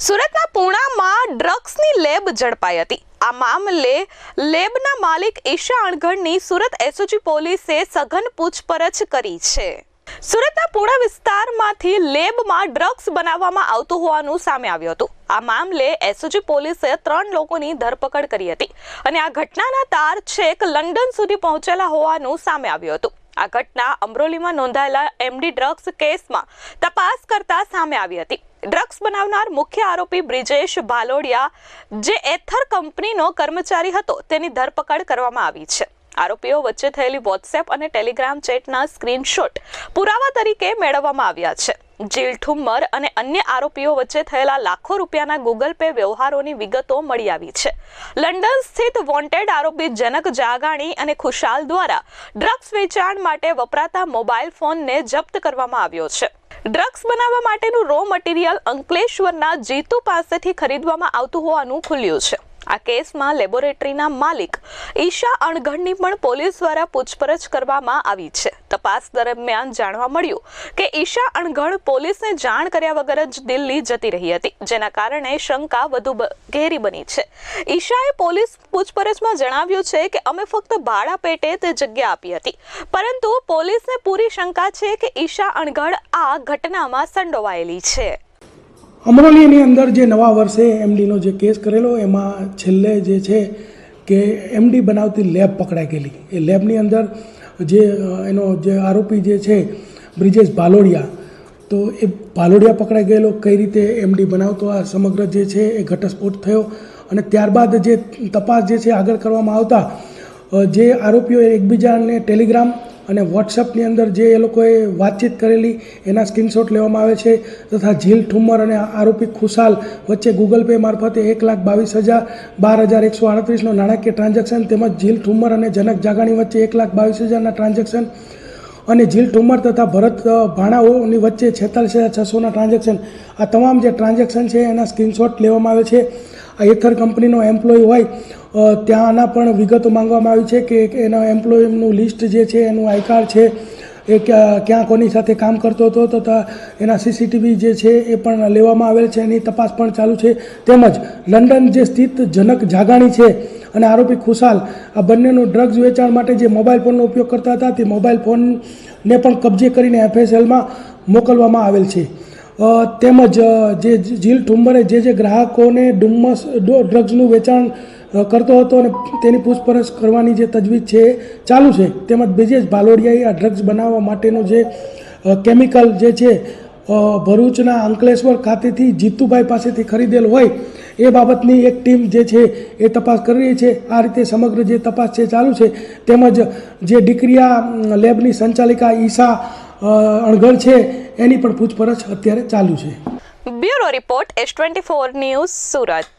સુરતના પૂણામાં ડ્રગ્સની લેબ ઝડપાઈ હતી। આ મામલે લેબના માલિક ઈશા અણઘડની સુરત એસઓજી પોલીસે સઘન પૂછપરછ કરી છે। સુરતના પૂણા વિસ્તારમાંથી લેબમાં ડ્રગ્સ બનાવવામાં આવતું હોવાનું સામે આવ્યું હતું। આ મામલે એસઓજી પોલીસે 3 લોકોની ધરપકડ કરી હતી અને આ ઘટનાના તાર છેક લંડન સુધી પહોંચેલા હોવાનું સામે આવ્યું હતું। આ ઘટના અમરોલીમાં નોંધાયેલા એમડી ડ્રગ્સ કેસમાં તપાસ કરતા સામે આવી હતી। ડ્રગ્સ બનાવનાર મુખ્ય આરોપી બ્રિજેશ ભાલોડિયા, જે એથર કંપનીનો કર્મચારી હતો, તેની ધરપકડ કરવામાં આવી છે। આરોપીઓ વચ્ચે થયેલી વોટ્સએપ અને ટેલિગ્રામ ચેટના સ્ક્રીનશોટ પુરાવા તરીકે મેળવવામાં આવ્યા છે। જીલ ઠુમ્મર અને અન્ય આરોપીઓ વચ્ચે થયેલા લાખો રૂપિયાના ગૂગલ પે વ્યવહારોની વિગતો મળી આવી છે। લંડન સ્થિત વોન્ટેડ આરોપી જનક જાગાણી અને ખુશાલ દ્વારા ડ્રગ્સ વેચાણ માટે વપરાતા મોબાઈલ ફોનને જપ્ત કરવામાં આવ્યો છે। ડ્રગ્સ બનાવવા માટેનું રો મટીરિયલ અંકલેશ્વરના જીતુ પાસેથી ખરીદવામાં આવતું હોવાનું ખુલ્યું છે। આ કેસમાં લેબોરેટરીના માલિક ઈશા અણઘડની પણ પોલીસ દ્વારા પૂછપરછ કરવામાં આવી છે। તપાસ દરમિયાન જાણવા મળ્યું કે ઈશા અણઘડ પોલીસને જાણ કર્યા વગર જ દિલ્હી જતી રહી હતી, જેના કારણે શંકા વધુ ઘેરી બની છે। ઈશાએ પોલીસ પૂછપરછમાં જણાવ્યું છે કે અમે ફક્ત ભાડા પેટે તે જગ્યા આપી હતી, પરંતુ પોલીસને પૂરી શંકા છે કે ઈશા અણઘડ આ ઘટનામાં સંડોવાયેલી છે। અમરોલીની અંદર જે નવા વર્ષે એમડીનો જે કેસ કરેલો, એમાં છેલ્લે જે છે કે એમડી બનાવતી લેબ પકડાઈ ગયેલી। એ લેબની અંદર એનો જે આરોપી જે છે બ્રિજેશ ભાલોડિયા, તો એ ભાલોડિયા પકડાઈ ગયેલો। કઈ રીતે એમડી બનાવતો આ સમગ્ર જે છે એ ઘટસ્ફોટ થયો અને ત્યારબાદ જે તપાસ જે છે આગળ કરવામાં આવતા જે આરોપીઓ એકબીજાને ટેલિગ્રામ અને વોટ્સએપની અંદર જે એ લોકોએ વાતચીત કરેલી એના સ્ક્રીનશોટ લેવામાં આવે છે, તથા જીલ ઠુમ્મર અને આરોપી ખુશાલ વચ્ચે ગૂગલ પે મારફતે 1,22,138નો નાણાકીય ટ્રાન્ઝેક્શન, તેમજ જીલ ઠુમ્મર અને જનક જાગાણી વચ્ચે 1,22,000ના ટ્રાન્ઝેક્શન અને જીલ ઠુમ્મર તથા ભરત ભાણાઓની વચ્ચે 46,600ના ટ્રાન્ઝેક્શન, આ તમામ જે ટ્રાન્ઝેક્શન છે એના સ્ક્રીનશોટ લેવામાં આવે છે। આ એથર કંપનીનો એમ્પ્લોય હોય ત્યાંના પણ વિગતો માંગવામાં આવી છે કે એના એમ્પ્લોયનું લિસ્ટ જે છે, એનું આઈ કાર્ડ છે, એ ક્યાં કોની સાથે કામ કરતો હતો, તથા એના સીસીટીવી જે છે એ પણ લેવામાં આવેલ છે, એની તપાસ પણ ચાલુ છે। તેમજ લંડન જે સ્થિત જનક જાગાણી છે અને આરોપી ખુશાલ, આ બંનેનું ડ્રગ્સ વેચાણ માટે જે મોબાઈલ ફોનનો ઉપયોગ કરતા હતા, તે મોબાઈલ ફોનને પણ કબજે કરીને એફએસએલમાં મોકલવામાં આવેલ છે। તેમજ જે જીલ ઠુમ્મરે જે ગ્રાહકોને ડ્રગ્સનું વેચાણ કરતો હતો અને તેની પૂછપરછ કરવાની જે તજવીજ છે ચાલુ છે। તેમજ બ્રિજેશ ભાલોડિયાએ આ ડ્રગ્સ બનાવવા માટેનું જે કેમિકલ જે છે ભરૂચના અંકલેશ્વર ખાતેથી જીતુભાઈ પાસેથી ખરીદેલ હોય એ બાબતની એક ટીમ જે છે એ તપાસ કરી રહી છે। આ રીતે સમગ્ર જે તપાસ છે ચાલુ છે। તેમજ જે ડિક્રિયા લેબની સંચાલિકા ઈશા અણઘડ છે એની પણ પૂછપરછ અત્યારે ચાલુ છે। Bureau report S24 news, Surat.